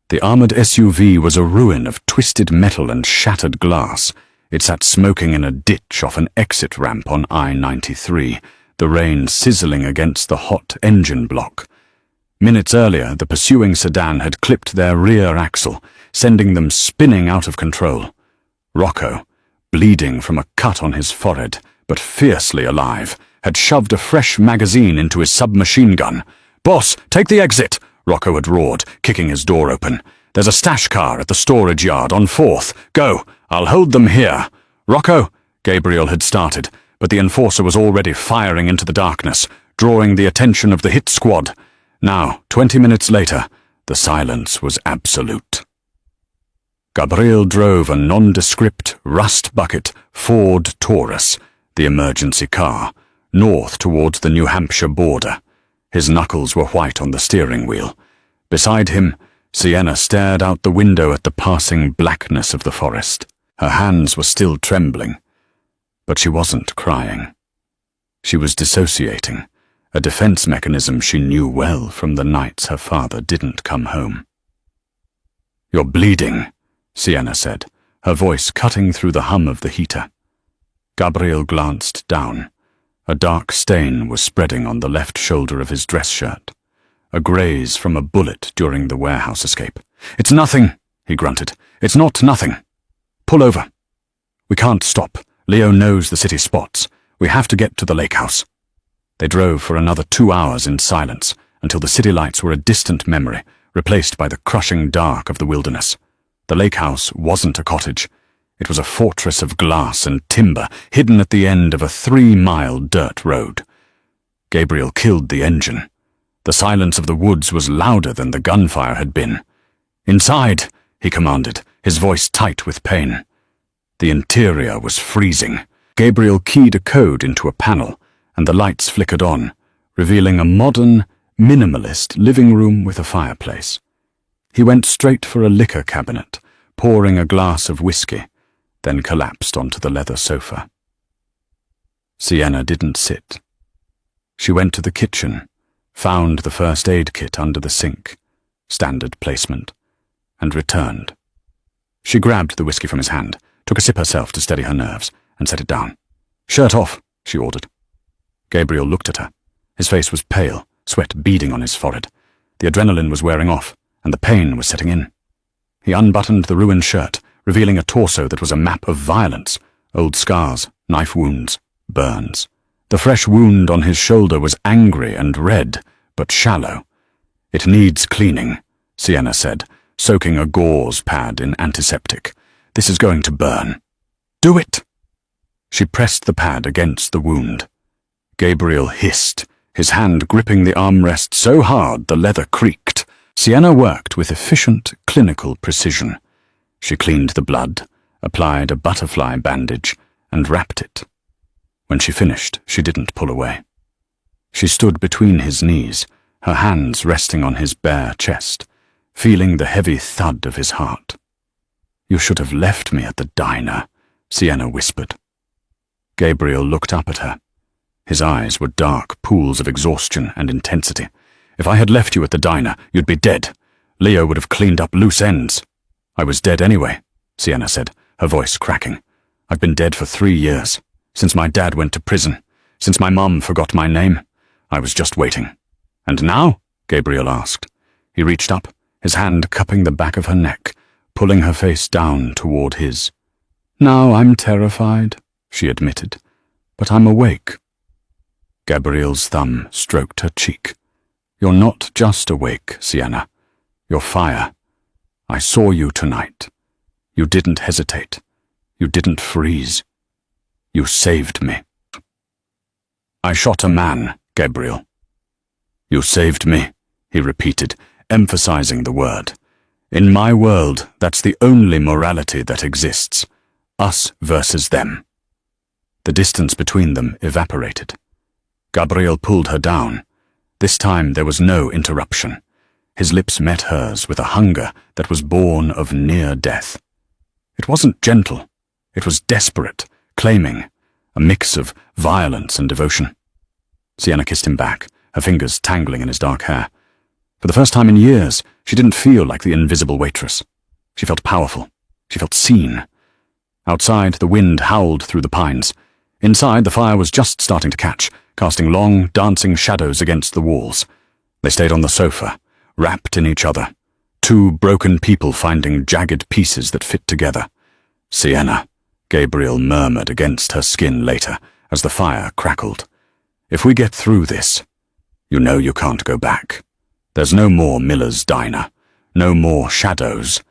The armored SUV was a ruin of twisted metal and shattered glass. It sat smoking in a ditch off an exit ramp on I-93, the rain sizzling against the hot engine block. Minutes earlier, the pursuing sedan had clipped their rear axle, sending them spinning out of control. Rocco, bleeding from a cut on his forehead, but fiercely alive, had shoved a fresh magazine into his submachine gun. "Boss, take the exit!" Rocco had roared, kicking his door open. "There's a stash car at the storage yard on 4th. Go, I'll hold them here." "Rocco," Gabriel had started, but the enforcer was already firing into the darkness, drawing the attention of the hit squad. Now, 20 minutes later, the silence was absolute. Gabriel drove a nondescript, rust-bucket Ford Taurus, the emergency car, north towards the New Hampshire border. His knuckles were white on the steering wheel. Beside him, Sienna stared out the window at the passing blackness of the forest. Her hands were still trembling, but she wasn't crying. She was dissociating, a defense mechanism she knew well from the nights her father didn't come home. "You're bleeding," Sienna said, her voice cutting through the hum of the heater. Gabriel glanced down. A dark stain was spreading on the left shoulder of his dress shirt, a graze from a bullet during the warehouse escape. "It's nothing," he grunted. "It's not nothing. Pull over." "We can't stop. Leo knows the city spots. We have to get to the lake house." They drove for another 2 hours in silence, until the city lights were a distant memory, replaced by the crushing dark of the wilderness. The lake house wasn't a cottage. It was a fortress of glass and timber, hidden at the end of a 3-mile dirt road. Gabriel killed the engine. The silence of the woods was louder than the gunfire had been. "Inside," he commanded, his voice tight with pain. The interior was freezing. Gabriel keyed a code into a panel, and the lights flickered on, revealing a modern, minimalist living room with a fireplace. He went straight for a liquor cabinet, pouring a glass of whiskey, then collapsed onto the leather sofa. Sienna didn't sit. She went to the kitchen, found the first aid kit under the sink, standard placement, and returned. She grabbed the whiskey from his hand, took a sip herself to steady her nerves, and set it down. "Shirt off," she ordered. Gabriel looked at her. His face was pale, sweat beading on his forehead. The adrenaline was wearing off, and the pain was setting in. He unbuttoned the ruined shirt, revealing a torso that was a map of violence, old scars, knife wounds, burns. The fresh wound on his shoulder was angry and red, but shallow. "It needs cleaning," Sienna said, soaking a gauze pad in antiseptic. "This is going to burn." "Do it!" She pressed the pad against the wound. Gabriel hissed, his hand gripping the armrest so hard the leather creaked. Sienna worked with efficient, clinical precision. She cleaned the blood, applied a butterfly bandage, and wrapped it. When she finished, she didn't pull away. She stood between his knees, her hands resting on his bare chest, feeling the heavy thud of his heart. "You should have left me at the diner," Sienna whispered. Gabriel looked up at her. His eyes were dark pools of exhaustion and intensity. "If I had left you at the diner, you'd be dead. Leo would have cleaned up loose ends." "I was dead anyway," Sienna said, her voice cracking. "I've been dead for 3 years, since my dad went to prison, since my mum forgot my name. I was just waiting." "And now?" Gabriel asked. He reached up, his hand cupping the back of her neck, pulling her face down toward his. "Now I'm terrified," she admitted, "but I'm awake." Gabriel's thumb stroked her cheek. "You're not just awake, Sienna. You're fire. I saw you tonight. You didn't hesitate. You didn't freeze. You saved me." "I shot a man, Gabriel." "You saved me," he repeated, emphasizing the word. "In my world, that's the only morality that exists. Us versus them." The distance between them evaporated. Gabriel pulled her down. This time there was no interruption. His lips met hers with a hunger that was born of near death. It wasn't gentle. It was desperate, claiming, a mix of violence and devotion. Sienna kissed him back, her fingers tangling in his dark hair. For the first time in years, she didn't feel like the invisible waitress. She felt powerful. She felt seen. Outside, the wind howled through the pines. Inside, the fire was just starting to catch, casting long, dancing shadows against the walls. They stayed on the sofa, wrapped in each other, 2 broken people finding jagged pieces that fit together. "Sienna," Gabriel murmured against her skin later, as the fire crackled. "If we get through this, you know you can't go back. There's no more Miller's Diner, no more shadows."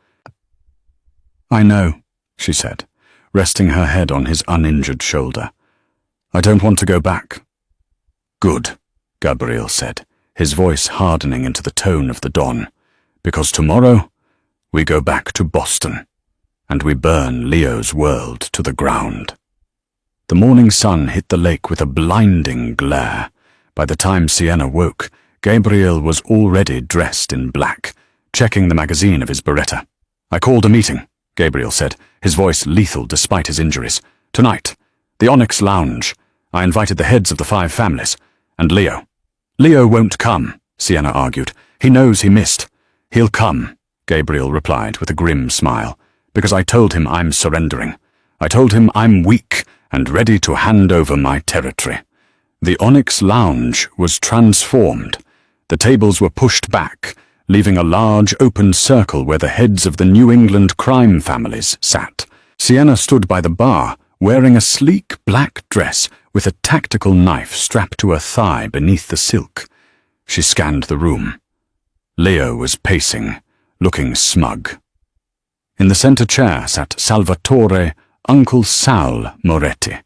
"I know," she said, resting her head on his uninjured shoulder. "I don't want to go back." "Good," Gabriel said, his voice hardening into the tone of the dawn, "because tomorrow we go back to Boston, and we burn Leo's world to the ground." The morning sun hit the lake with a blinding glare. By the time Sienna woke, Gabriel was already dressed in black, checking the magazine of his Beretta. "I called a meeting," Gabriel said, his voice lethal despite his injuries. "Tonight, the Onyx Lounge. I invited the heads of the 5 families, and Leo. Leo won't come, Sienna argued. He knows he missed. He'll come, Gabriel replied with a grim smile, because I told him I'm surrendering. I told him I'm weak and ready to hand over my territory. The Onyx Lounge was transformed. The tables were pushed back, leaving a large open circle where the heads of the New England crime families sat. Sienna stood by the bar, wearing a sleek black dress with a tactical knife strapped to her thigh beneath the silk. She scanned the room. Leo was pacing, looking smug. In the center chair sat Salvatore, Uncle Sal Moretti,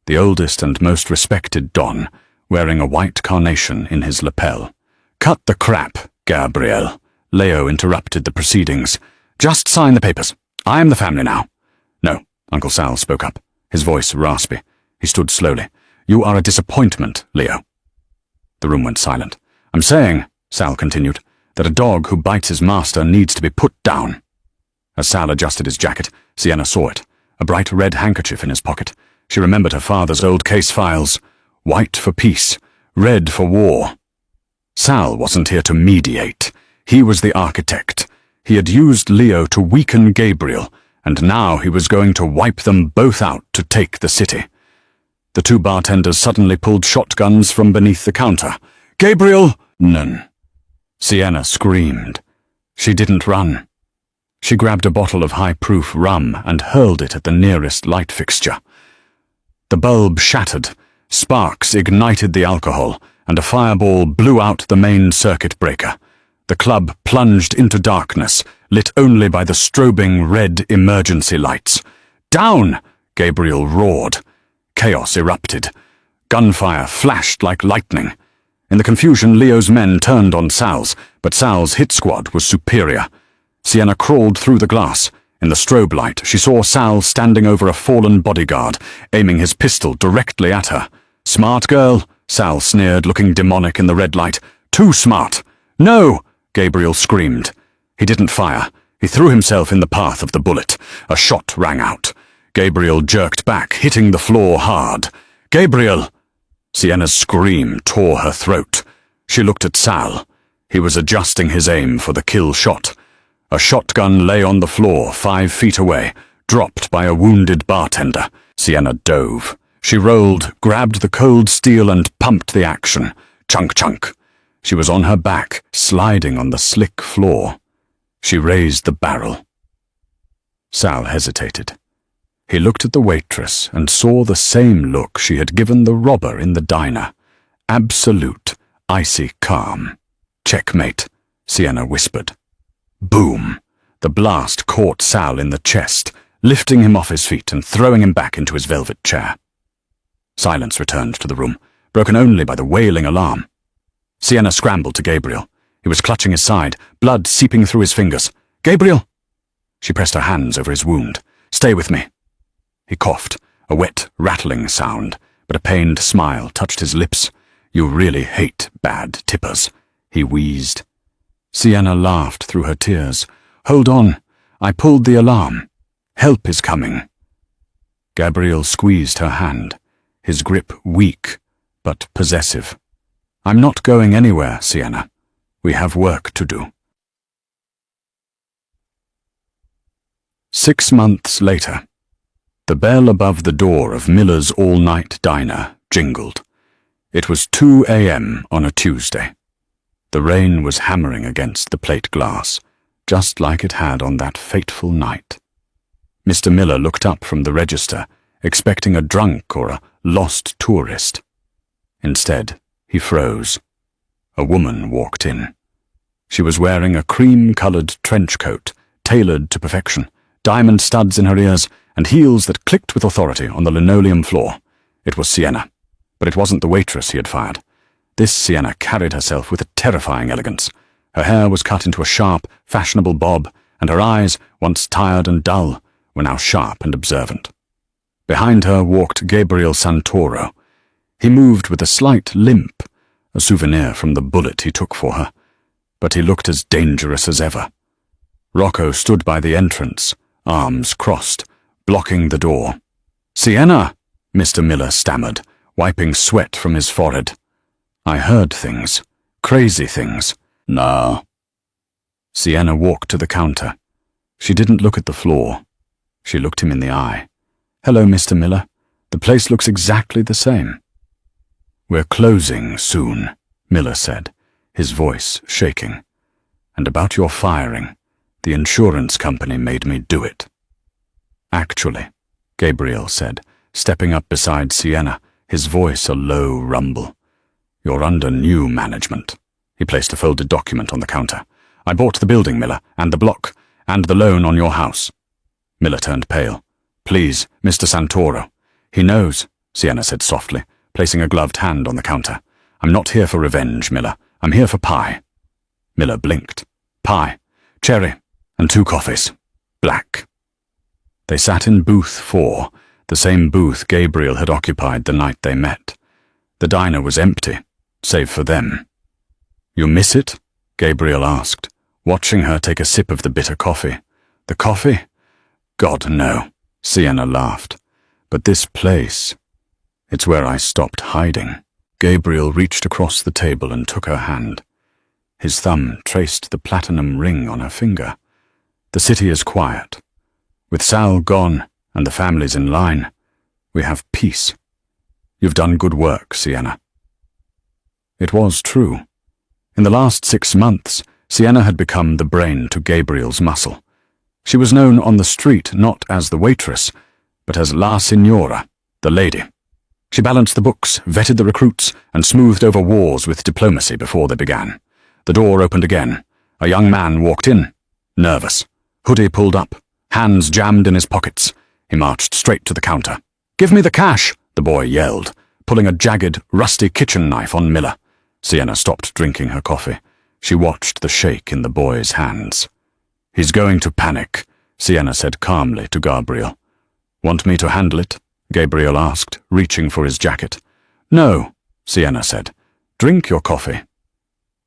the oldest and most respected Don, wearing a white carnation in his lapel. "Cut the crap, Gabriel," Leo interrupted the proceedings. "Just sign the papers. I am the family now." "No," Uncle Sal spoke up, his voice raspy. He stood slowly. "You are a disappointment, Leo." The room went silent. "I'm saying," Sal continued, "that a dog who bites his master needs to be put down." As Sal adjusted his jacket, Sienna saw it, a bright red handkerchief in his pocket. She remembered her father's old case files. White for peace, red for war. Sal wasn't here to mediate. He was the architect. He had used Leo to weaken Gabriel, and now he was going to wipe them both out to take the city. The two bartenders suddenly pulled shotguns from beneath the counter. "Gabriel!" "None." Sienna screamed. She didn't run. She grabbed a bottle of high-proof rum and hurled it at the nearest light fixture. The bulb shattered, sparks ignited the alcohol, and a fireball blew out the main circuit breaker. The club plunged into darkness, lit only by the strobing red emergency lights. "Down!" Gabriel roared. Chaos erupted. Gunfire flashed like lightning. In the confusion, Leo's men turned on Sal's, but Sal's hit squad was superior. Sienna crawled through the glass. In the strobe light, she saw Sal standing over a fallen bodyguard, aiming his pistol directly at her. "Smart girl," Sal sneered, looking demonic in the red light. "Too smart." "No!" Gabriel screamed. He didn't fire. He threw himself in the path of the bullet. A shot rang out. Gabriel jerked back, hitting the floor hard. "Gabriel!" Sienna's scream tore her throat. She looked at Sal. He was adjusting his aim for the kill shot. A shotgun lay on the floor 5 feet away, dropped by a wounded bartender. Sienna dove. She rolled, grabbed the cold steel and pumped the action. Chunk, chunk. She was on her back, sliding on the slick floor. She raised the barrel. Sal hesitated. He looked at the waitress and saw the same look she had given the robber in the diner. Absolute, icy calm. "Checkmate," Sienna whispered. Boom! The blast caught Sal in the chest, lifting him off his feet and throwing him back into his velvet chair. Silence returned to the room, broken only by the wailing alarm. Sienna scrambled to Gabriel. He was clutching his side, blood seeping through his fingers. "Gabriel!" She pressed her hands over his wound. "Stay with me." He coughed, a wet, rattling sound, but a pained smile touched his lips. "You really hate bad tippers," he wheezed. Sienna laughed through her tears. "Hold on. I pulled the alarm. Help is coming." Gabriel squeezed her hand, his grip weak but possessive. "I'm not going anywhere, Sienna. We have work to do." 6 months later, the bell above the door of Miller's all-night diner jingled. It was 2 a.m. on a Tuesday. The rain was hammering against the plate glass, just like it had on that fateful night. Mr. Miller looked up from the register, expecting a drunk or a lost tourist. Instead, he froze. A woman walked in. She was wearing a cream-colored trench coat, tailored to perfection, diamond studs in her ears, and heels that clicked with authority on the linoleum floor. It was Sienna, but it wasn't the waitress he had fired. This Sienna carried herself with a terrifying elegance. Her hair was cut into a sharp, fashionable bob, and her eyes, once tired and dull, were now sharp and observant. Behind her walked Gabriel Santoro. He moved with a slight limp, a souvenir from the bullet he took for her, but he looked as dangerous as ever. Rocco stood by the entrance, arms crossed, blocking the door. "Sienna," Mr. Miller stammered, wiping sweat from his forehead. I heard things. Crazy things. No. Sienna walked to the counter. She didn't look at the floor. She looked him in the eye. Hello, Mr. Miller. The place looks exactly the same. We're closing soon, Miller said, his voice shaking. And about your firing, the insurance company made me do it. Actually, Gabriel said, stepping up beside Sienna, his voice a low rumble. You're under new management. He placed a folded document on the counter. I bought the building, Miller, and the block, and the loan on your house. Miller turned pale. Please, Mr. Santoro. He knows, Sienna said softly, placing a gloved hand on the counter. I'm not here for revenge, Miller. I'm here for pie. Miller blinked. Pie, cherry, and 2 coffees. Black. They sat in booth 4, the same booth Gabriel had occupied the night they met. The diner was empty, save for them. You miss it? Gabriel asked, watching her take a sip of the bitter coffee. The coffee? God, no, Sienna laughed. But this place, it's where I stopped hiding. Gabriel reached across the table and took her hand. His thumb traced the platinum ring on her finger. The city is quiet. With Sal gone and the families in line, we have peace. You've done good work, Sienna. It was true. In the last 6 months, Sienna had become the brain to Gabriel's muscle. She was known on the street not as the waitress, but as La Signora, the lady. She balanced the books, vetted the recruits, and smoothed over wars with diplomacy before they began. The door opened again. A young man walked in, nervous, hoodie pulled up, hands jammed in his pockets. He marched straight to the counter. Give me the cash, the boy yelled, pulling a jagged, rusty kitchen knife on Miller. Sienna stopped drinking her coffee. She watched the shake in the boy's hands. He's going to panic, Sienna said calmly to Gabriel. Want me to handle it? Gabriel asked, reaching for his jacket. No, Sienna said. Drink your coffee.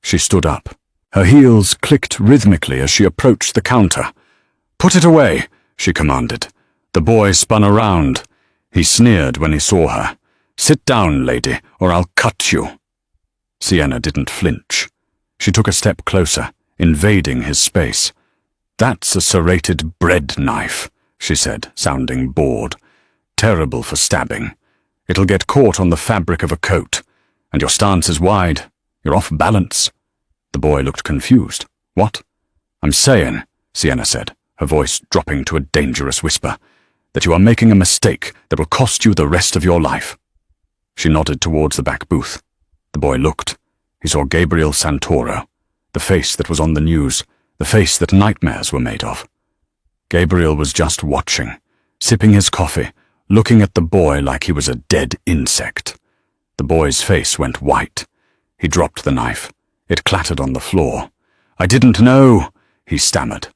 She stood up. Her heels clicked rhythmically as she approached the counter. Put it away, she commanded. The boy spun around. He sneered when he saw her. Sit down, lady, or I'll cut you. Sienna didn't flinch. She took a step closer, invading his space. That's a serrated bread knife, she said, sounding bored. Terrible for stabbing. It'll get caught on the fabric of a coat. And your stance is wide. You're off balance. The boy looked confused. What? I'm saying, Sienna said, her voice dropping to a dangerous whisper, that you are making a mistake that will cost you the rest of your life. She nodded towards the back booth. The boy looked. He saw Gabriel Santoro, the face that was on the news, the face that nightmares were made of. Gabriel was just watching, sipping his coffee, looking at the boy like he was a dead insect. The boy's face went white. He dropped the knife. It clattered on the floor. I didn't know, he stammered.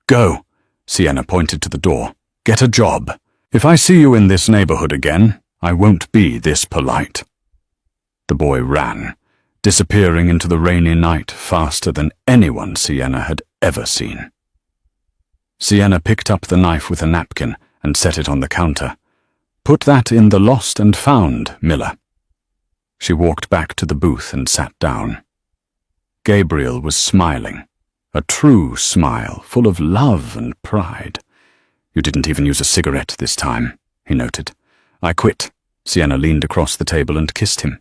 Go, Sienna pointed to the door. Get a job. If I see you in this neighborhood again, I won't be this polite. The boy ran, disappearing into the rainy night faster than anyone Sienna had ever seen. Sienna picked up the knife with a napkin and set it on the counter. Put that in the lost and found, Miller. She walked back to the booth and sat down. Gabriel was smiling, a true smile, full of love and pride. You didn't even use a cigarette this time, he noted. I quit. Sienna leaned across the table and kissed him.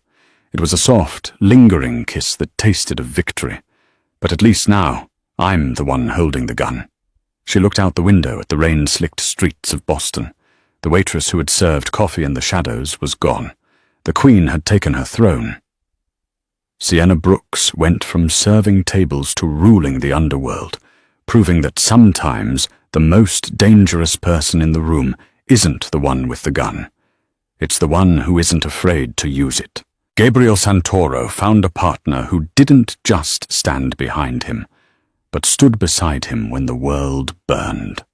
It was a soft, lingering kiss that tasted of victory. But at least now, I'm the one holding the gun. She looked out the window at the rain-slicked streets of Boston. The waitress who had served coffee in the shadows was gone. The Queen had taken her throne. Sienna Brooks went from serving tables to ruling the underworld, proving that sometimes the most dangerous person in the room isn't the one with the gun. It's the one who isn't afraid to use it. Gabriel Santoro found a partner who didn't just stand behind him, but stood beside him when the world burned.